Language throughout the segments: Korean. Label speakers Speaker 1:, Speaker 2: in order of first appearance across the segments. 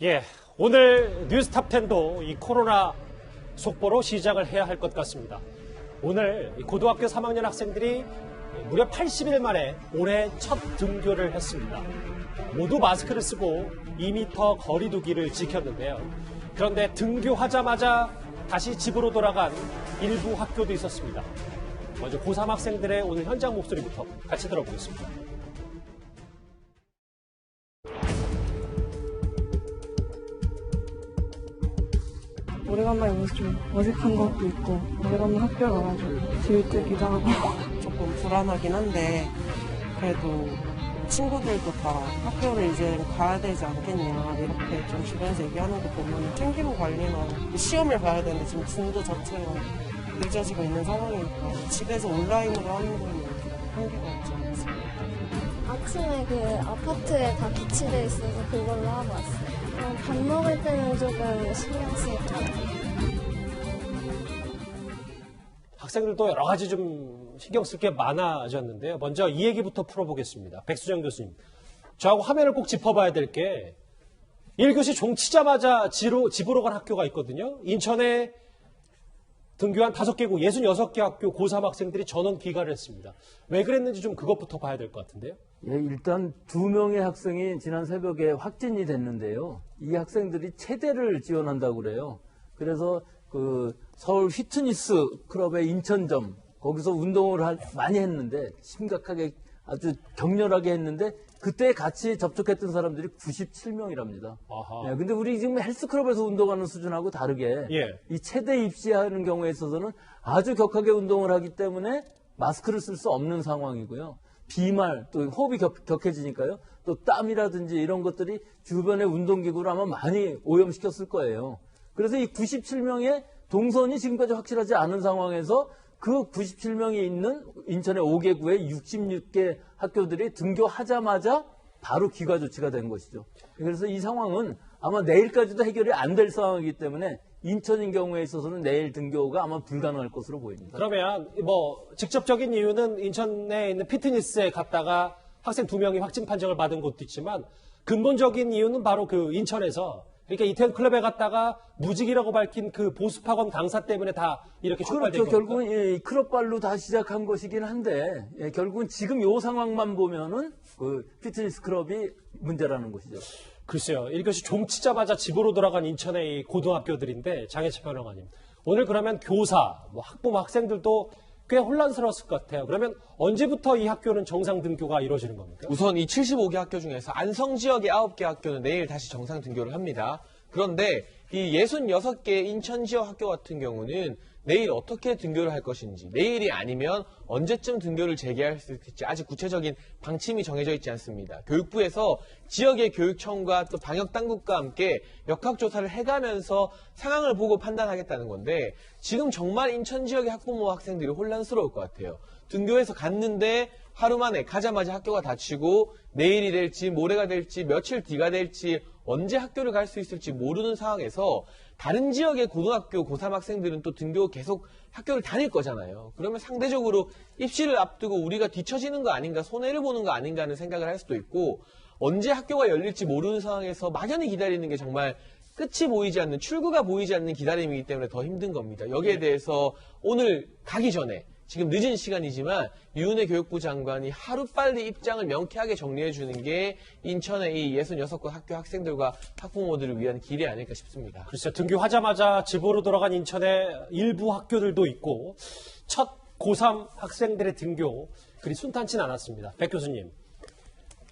Speaker 1: 예, 오늘 뉴스탑10도 이 코로나 속보로 시작을 해야 할 것 같습니다. 오늘 고등학교 3학년 학생들이 무려 80일 만에 올해 첫 등교를 했습니다. 모두 마스크를 쓰고 2m 거리 두기를 지켰는데요. 그런데 등교하자마자 다시 집으로 돌아간 일부 학교도 있었습니다. 먼저 고3 학생들의 오늘 현장 목소리부터 같이 들어보겠습니다.
Speaker 2: 오래간만에 오면서 좀 어색한 것도 있고 오래간만에 학교 가가지고 들뜨기도 하고
Speaker 3: 조금 불안하긴 한데 그래도 친구들도 다 학교를 이제 가야 되지 않겠냐 이렇게 좀 주변에서 얘기하는 거 보면 생기부 관리나 시험을 봐야 되는데 지금 진도 자체가 늦어지고 있는 상황이니까 집에서 온라인으로 하는 거는 한계가 없지 않습니까?
Speaker 4: 아침에 그 아파트에 다 비치돼 있어서 그걸로 하고 왔어요. 밥 먹을 때는 조금 신경 쓰일 것 같아요.
Speaker 1: 학생들도 여러 가지 좀 신경 쓸 게 많아졌는데요. 먼저 이 얘기부터 풀어보겠습니다. 백수정 교수님. 저하고 화면을 꼭 짚어봐야 될 게 1교시 종 치자마자 집으로 간 학교가 있거든요. 인천에 등교한 5개국 66개 학교 고3 학생들이 전원 귀가를 했습니다. 왜 그랬는지 좀 그것부터 봐야 될 것 같은데요.
Speaker 5: 예, 일단 2명의 학생이 지난 새벽에 확진이 됐는데요. 이 학생들이 체대를 지원한다고 그래요. 그래서 그 서울 휘트니스 클럽의 인천점 거기서 운동을 많이 했는데 심각하게 아주 격렬하게 했는데 그때 같이 접촉했던 사람들이 97명이랍니다. 예, 근데 우리 지금 헬스클럽에서 운동하는 수준하고 다르게 이 체대 입시하는 경우에 있어서는 아주 격하게 운동을 하기 때문에 마스크를 쓸 수 없는 상황이고요. 비말, 또 호흡이 격해지니까요. 또 땀이라든지 이런 것들이 주변의 운동기구를 아마 많이 오염시켰을 거예요. 그래서 이 97명의 동선이 지금까지 확실하지 않은 상황에서 그 97명이 있는 인천의 5개구의 66개 학교들이 등교하자마자 바로 귀가 조치가 된 것이죠. 그래서 이 상황은 아마 내일까지도 해결이 안 될 상황이기 때문에 인천인 경우에 있어서는 내일 등교가 아마 불가능할 것으로 보입니다.
Speaker 1: 그러면 직접적인 이유는 인천에 있는 피트니스에 갔다가 학생 2명이 확진 판정을 받은 것도 있지만 근본적인 이유는 바로 그 인천에서 그러니까 이태원 클럽에 갔다가 무직이라고 밝힌 그 보습학원 강사 때문에 다 이렇게 촉발된
Speaker 5: 거죠. 결국은 이 클럽발로 다 시작한 것이긴 한데 결국은 지금 이 상황만 보면은 그 피트니스 클럽이 문제라는 것이죠.
Speaker 1: 글쎄요. 1교시 종 치자마자 집으로 돌아간 인천의 이 고등학교들인데 장혜철 평론가님. 오늘 그러면 교사, 학부모, 학생들도 꽤 혼란스러웠을 것 같아요. 그러면 언제부터 이 학교는 정상 등교가 이루어지는 겁니까?
Speaker 6: 우선 이 75개 학교 중에서 안성 지역의 9개 학교는 내일 다시 정상 등교를 합니다. 그런데 이 66개 인천 지역 학교 같은 경우는 내일 어떻게 등교를 할 것인지, 내일이 아니면 언제쯤 등교를 재개할 수 있을지 아직 구체적인 방침이 정해져 있지 않습니다. 교육부에서 지역의 교육청과 또 방역당국과 함께 역학조사를 해가면서 상황을 보고 판단하겠다는 건데 지금 정말 인천 지역의 학부모 학생들이 혼란스러울 것 같아요. 등교해서 갔는데 하루 만에 가자마자 학교가 닫히고 내일이 될지 모레가 될지 며칠 뒤가 될지 언제 학교를 갈 수 있을지 모르는 상황에서 다른 지역의 고등학교 고3 학생들은 또 등교 계속 학교를 다닐 거잖아요. 그러면 상대적으로 입시를 앞두고 우리가 뒤처지는 거 아닌가, 손해를 보는 거 아닌가 하는 생각을 할 수도 있고 언제 학교가 열릴지 모르는 상황에서 막연히 기다리는 게 정말 끝이 보이지 않는, 출구가 보이지 않는 기다림이기 때문에 더 힘든 겁니다. 여기에 대해서 오늘 가기 전에 지금 늦은 시간이지만 유은혜 교육부 장관이 하루빨리 입장을 명쾌하게 정리해 주는 게 인천의 이 66곳 학교 학생들과 학부모들을 위한 길이 아닐까 싶습니다.
Speaker 1: 글쎄요. 등교하자마자 집으로 돌아간 인천의 일부 학교들도 있고 첫 고3 학생들의 등교 그리 순탄치는 않았습니다. 백 교수님.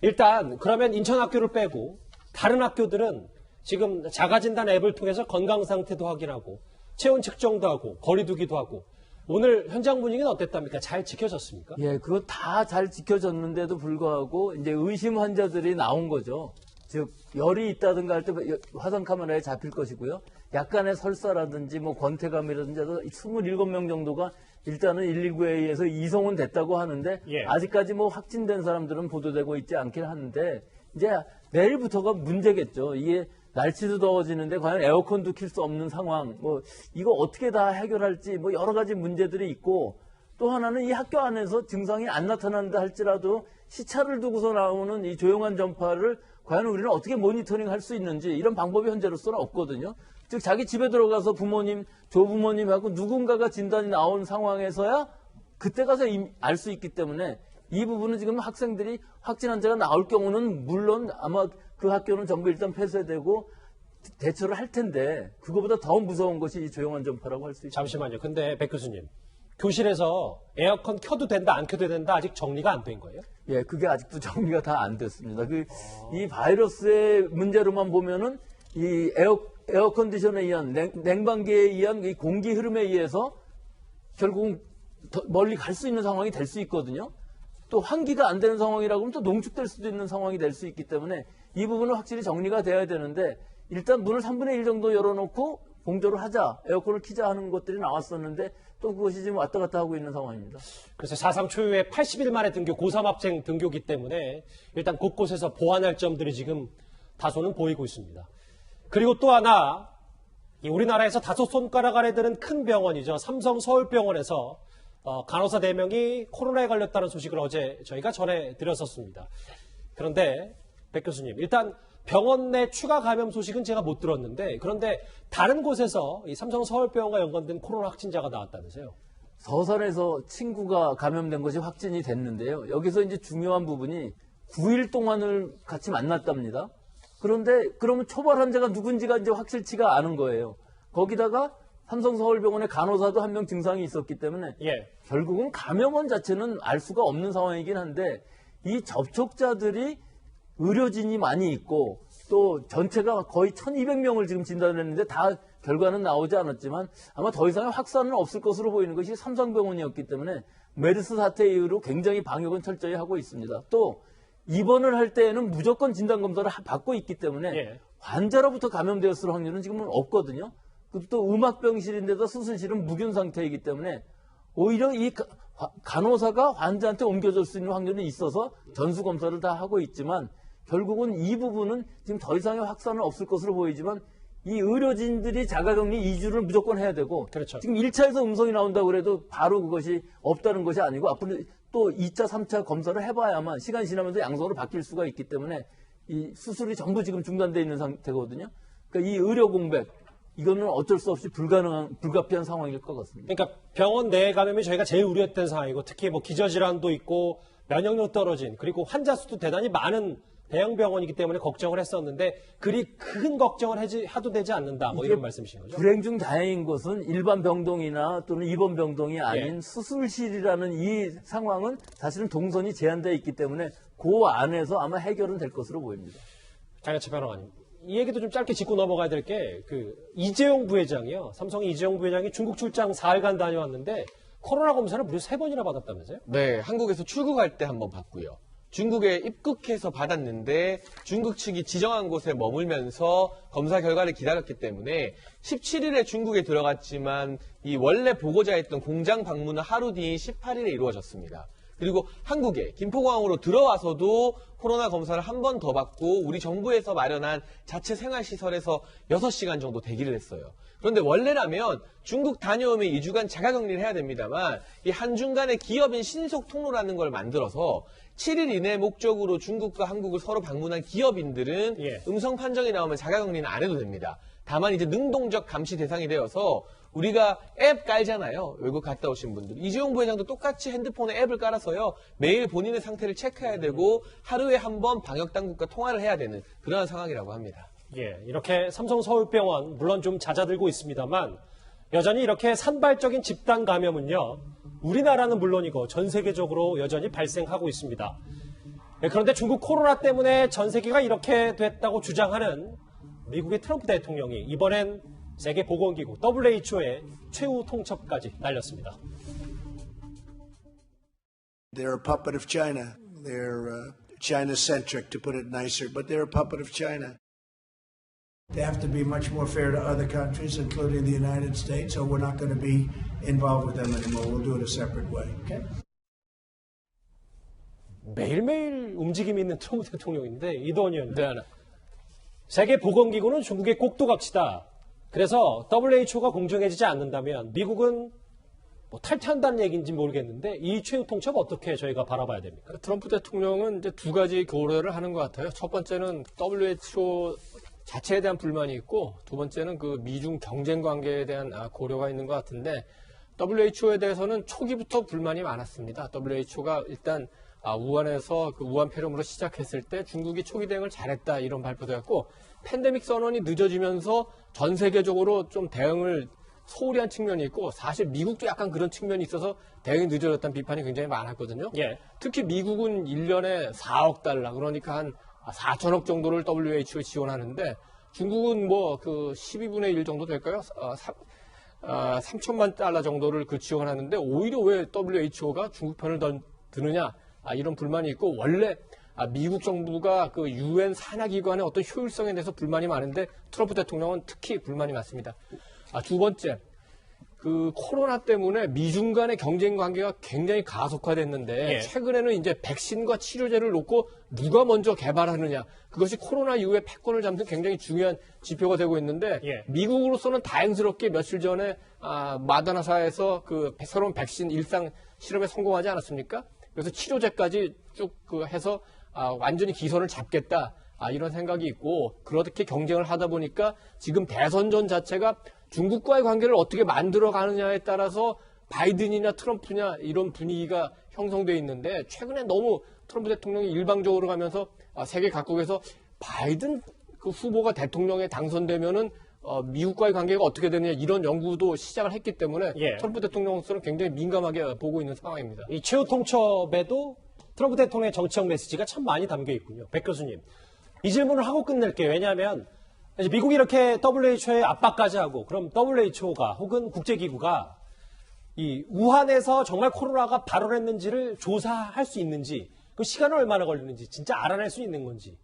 Speaker 1: 일단 그러면 인천 학교를 빼고 다른 학교들은 지금 자가진단 앱을 통해서 건강 상태도 확인하고 체온 측정도 하고 거리 두기도 하고 오늘 현장 분위기는 어땠답니까? 잘 지켜졌습니까?
Speaker 5: 예, 그거 다 잘 지켜졌는데도 불구하고 이제 의심 환자들이 나온 거죠. 즉 열이 있다든가 할 때 화상 카메라에 잡힐 것이고요. 약간의 설사라든지 권태감이라든지 해서 27명 정도가 일단은 119에 의해서 이송은 됐다고 하는데 아직까지 확진된 사람들은 보도되고 있지 않긴 하는데 이제 내일부터가 문제겠죠. 이게 날씨도 더워지는데 과연 에어컨도 킬 수 없는 상황, 이거 어떻게 다 해결할지 여러 가지 문제들이 있고 또 하나는 이 학교 안에서 증상이 안 나타난다 할지라도 시차를 두고서 나오는 이 조용한 전파를 과연 우리는 어떻게 모니터링 할 수 있는지 이런 방법이 현재로서는 없거든요. 즉 자기 집에 들어가서 부모님, 조부모님하고 누군가가 진단이 나온 상황에서야 그때 가서 알 수 있기 때문에 이 부분은 지금 학생들이 확진 환자가 나올 경우는 물론 아마 그 학교는 전부 일단 폐쇄되고 대처를 할 텐데 그거보다 더 무서운 것이 이 조용한 전파라고 할 수 있습니다.
Speaker 1: 잠시만요. 근데 백 교수님, 교실에서 에어컨 켜도 된다, 안 켜도 된다 아직 정리가 안 된 거예요?
Speaker 5: 예, 그게 아직도 정리가 다 안 됐습니다. 이 바이러스의 문제로만 보면은 이 에어컨디션에 의한 냉방기에 의한 이 공기 흐름에 의해서 결국 더 멀리 갈 수 있는 상황이 될 수 있거든요. 또 환기가 안 되는 상황이라고 하면 또 농축될 수도 있는 상황이 될 수 있기 때문에 이 부분은 확실히 정리가 돼야 되는데 일단 문을 3분의 1 정도 열어놓고 공조를 하자, 에어컨을 켜자 하는 것들이 나왔었는데 또 그것이 지금 왔다 갔다 하고 있는 상황입니다.
Speaker 1: 그래서 사상 초유의 80일 만에 등교, 고3 학생 등교기 때문에 일단 곳곳에서 보완할 점들이 지금 다소는 보이고 있습니다. 그리고 또 하나, 우리나라에서 5손가락 안에 드는 큰 병원이죠. 삼성 서울병원에서 간호사 4명이 코로나에 걸렸다는 소식을 어제 저희가 전해드렸었습니다. 그런데 백 교수님, 일단 병원 내 추가 감염 소식은 제가 못 들었는데 그런데 다른 곳에서 이 삼성 서울병원과 연관된 코로나 확진자가 나왔다면서요?
Speaker 5: 서산에서 친구가 감염된 것이 확진이 됐는데요. 여기서 이제 중요한 부분이 9일 동안을 같이 만났답니다. 그런데 그러면 초발 환자가 누군지가 이제 확실치가 않은 거예요. 거기다가 삼성서울병원의 간호사도 한 명 증상이 있었기 때문에 결국은 감염원 자체는 알 수가 없는 상황이긴 한데 이 접촉자들이 의료진이 많이 있고 또 전체가 거의 1200명을 지금 진단을 했는데 다 결과는 나오지 않았지만 아마 더 이상의 확산은 없을 것으로 보이는 것이 삼성병원이었기 때문에 메르스 사태 이후로 굉장히 방역은 철저히 하고 있습니다. 또 입원을 할 때에는 무조건 진단검사를 받고 있기 때문에 환자로부터 감염되었을 확률은 지금은 없거든요. 또 음압병실인데도 수술실은 무균 상태이기 때문에 오히려 이 간호사가 환자한테 옮겨줄 수 있는 확률이 있어서 전수검사를 다 하고 있지만 결국은 이 부분은 지금 더 이상의 확산은 없을 것으로 보이지만 이 의료진들이 자가격리 2주를 무조건 해야 되고
Speaker 1: 그렇죠.
Speaker 5: 지금 1차에서 음성이 나온다고 그래도 바로 그것이 없다는 것이 아니고 앞으로 또 2차, 3차 검사를 해봐야만 시간이 지나면서 양성으로 바뀔 수가 있기 때문에 이 수술이 전부 지금 중단되어 있는 상태거든요. 그러니까 이 의료 공백 이거는 어쩔 수 없이 불가피한 상황일 것 같습니다.
Speaker 1: 그러니까 병원 내 감염이 저희가 제일 우려했던 상황이고 특히 뭐 기저질환도 있고 면역력 떨어진 그리고 환자 수도 대단히 많은 대형 병원이기 때문에 걱정을 했었는데 그리 큰 걱정을 해도 되지 않는다 뭐 이런 말씀이신 거죠?
Speaker 5: 불행 중 다행인 것은 일반 병동이나 또는 입원 병동이 아닌 수술실이라는 이 상황은 사실은 동선이 제한되어 있기 때문에 그 안에서 아마 해결은 될 것으로 보입니다.
Speaker 1: 장현철 변호사님, 이 얘기도 좀 짧게 짚고 넘어가야 될 게 이재용 부회장이요. 삼성의 이재용 부회장이 중국 출장 4일간 다녀왔는데 코로나 검사를 무려 3번이나 받았다면서요?
Speaker 6: 네, 한국에서 출국할 때 한번 받고요. 중국에 입국해서 받았는데 중국 측이 지정한 곳에 머물면서 검사 결과를 기다렸기 때문에 17일에 중국에 들어갔지만 이 원래 보고자 했던 공장 방문은 하루 뒤인 18일에 이루어졌습니다. 그리고 한국에 김포공항으로 들어와서도 코로나 검사를 한 번 더 받고 우리 정부에서 마련한 자체 생활시설에서 6시간 정도 대기를 했어요. 그런데 원래라면 중국 다녀오면 2주간 자가격리를 해야 됩니다만 이 한중간의 기업인 신속통로라는 걸 만들어서 7일 이내 목적으로 중국과 한국을 서로 방문한 기업인들은 음성 판정이 나오면 자가격리는 안 해도 됩니다. 다만 이제 능동적 감시 대상이 되어서 우리가 앱 깔잖아요. 외국 갔다 오신 분들. 이재용 부회장도 똑같이 핸드폰에 앱을 깔아서요. 매일 본인의 상태를 체크해야 되고 하루에 한 번 방역당국과 통화를 해야 되는 그런 상황이라고 합니다.
Speaker 1: 이렇게 삼성 서울병원 물론 좀 잦아들고 있습니다만 여전히 이렇게 산발적인 집단 감염은요. 우리나라는 물론이고 전 세계적으로 여전히 발생하고 있습니다. 그런데 중국 코로나 때문에 전 세계가 이렇게 됐다고 주장하는 미국의 트럼프 대통령이 이번엔 세계보건기구 WHO의 최후 통첩까지 날렸습니다.
Speaker 7: They're a puppet of China. They're China-centric, to put it nicer, but they're a puppet of China. They have to be much more fair to other countries, including the United States, or we're not going to be involved with them anymore. We'll do it a separate way. Okay?
Speaker 1: 매일매일 움직임이 있는 트럼프 대통령인데 이도원 의원님. 세계보건기구는 중국의 꼭두각시다. 그래서 WHO가 공정해지지 않는다면 미국은 뭐 탈퇴한다는 얘기인지 모르겠는데 이 최후 통첩 어떻게 저희가 바라봐야 됩니까?
Speaker 8: 트럼프 대통령은 이제 두 가지 고려를 하는 것 같아요. 첫 번째는 WHO 자체에 대한 불만이 있고, 두 번째는 그 미중 경쟁 관계에 대한 고려가 있는 것 같은데, WHO에 대해서는 초기부터 불만이 많았습니다. WHO가 일단 우한에서 그 우한 폐렴으로 시작했을 때 중국이 초기 대응을 잘했다 이런 발표도 했고, 팬데믹 선언이 늦어지면서 전 세계적으로 좀 대응을 소홀히 한 측면이 있고, 사실 미국도 약간 그런 측면이 있어서 대응이 늦어졌다는 비판이 굉장히 많았거든요.
Speaker 1: 예.
Speaker 8: 특히 미국은 1년에 4억 달러, 그러니까 한 4천억 정도를 WHO에 지원하는데, 중국은 뭐 그 12분의 1 정도 될까요? 3천만 달러 정도를 그 지원하는데, 오히려 왜 WHO가 중국 편을 드느냐, 이런 불만이 있고, 원래 미국 정부가 그 UN 산하기관의 어떤 효율성에 대해서 불만이 많은데, 트럼프 대통령은 특히 불만이 많습니다. 두 번째, 그 코로나 때문에 미중 간의 경쟁 관계가 굉장히 가속화됐는데,
Speaker 1: 예.
Speaker 8: 최근에는 이제 백신과 치료제를 놓고 누가 먼저 개발하느냐, 그것이 코로나 이후에 패권을 잡는 굉장히 중요한 지표가 되고 있는데,
Speaker 1: 예.
Speaker 8: 미국으로서는 다행스럽게 며칠 전에 마다나사에서 그 새로운 백신 일상 실험에 성공하지 않았습니까? 그래서 치료제까지 쭉 해서 완전히 기선을 잡겠다, 이런 생각이 있고, 그렇게 경쟁을 하다 보니까 지금 대선전 자체가 중국과의 관계를 어떻게 만들어 가느냐에 따라서 바이든이냐 트럼프냐 이런 분위기가 형성되어 있는데, 최근에 너무 트럼프 대통령이 일방적으로 가면서 세계 각국에서 바이든 그 후보가 대통령에 당선되면은 미국과의 관계가 어떻게 되느냐 이런 연구도 시작을 했기 때문에,
Speaker 1: 예.
Speaker 8: 트럼프 대통령으로서는 굉장히 민감하게 보고 있는 상황입니다.
Speaker 1: 이 최후 통첩에도 트럼프 대통령의 정치적 메시지가 참 많이 담겨 있군요. 백 교수님, 이 질문을 하고 끝낼게요. 왜냐하면 이제 미국이 이렇게 WHO에 압박까지 하고, 그럼 WHO가 혹은 국제기구가 이 우한에서 정말 코로나가 발원했는지를 조사할 수 있는지, 그 시간은 얼마나 걸리는지 진짜 알아낼 수 있는 건지.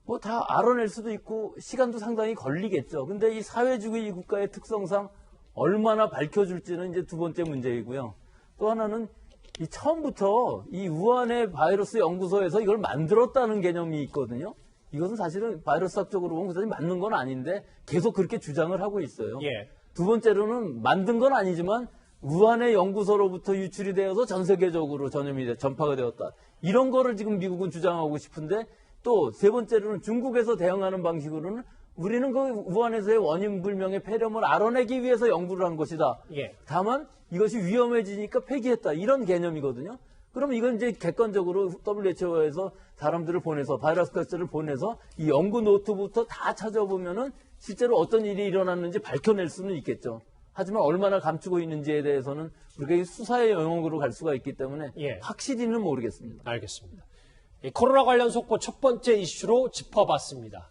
Speaker 5: 뭐 다 알아낼 수도 있고 시간도 상당히 걸리겠죠. 근데 이 사회주의 국가의 특성상 얼마나 밝혀줄지는 이제 두 번째 문제이고요. 또 하나는 이 처음부터 이 우한의 바이러스 연구소에서 이걸 만들었다는 개념이 있거든요. 이것은 사실은 바이러스학적으로 보면 그다지 맞는 건 아닌데 계속 그렇게 주장을 하고 있어요.
Speaker 1: 예.
Speaker 5: 두 번째로는 만든 건 아니지만 우한의 연구소로부터 유출이 되어서 전 세계적으로 전파가 되었다. 이런 거를 지금 미국은 주장하고 싶은데, 또 세 번째로는 중국에서 대응하는 방식으로는 우리는 그 우한에서의 원인 불명의 폐렴을 알아내기 위해서 연구를 한 것이다.
Speaker 1: 예.
Speaker 5: 다만 이것이 위험해지니까 폐기했다. 이런 개념이거든요. 그럼 이건 이제 객관적으로 WHO에서 사람들을 보내서, 바이러스 테스트를 보내서 이 연구 노트부터 다 찾아보면은 실제로 어떤 일이 일어났는지 밝혀낼 수는 있겠죠. 하지만 얼마나 감추고 있는지에 대해서는 우리가 수사의 영역으로 갈 수가 있기 때문에
Speaker 1: 예.
Speaker 5: 확실히는 모르겠습니다.
Speaker 1: 알겠습니다. 이 코로나 관련 속보 첫 번째 이슈로 짚어봤습니다.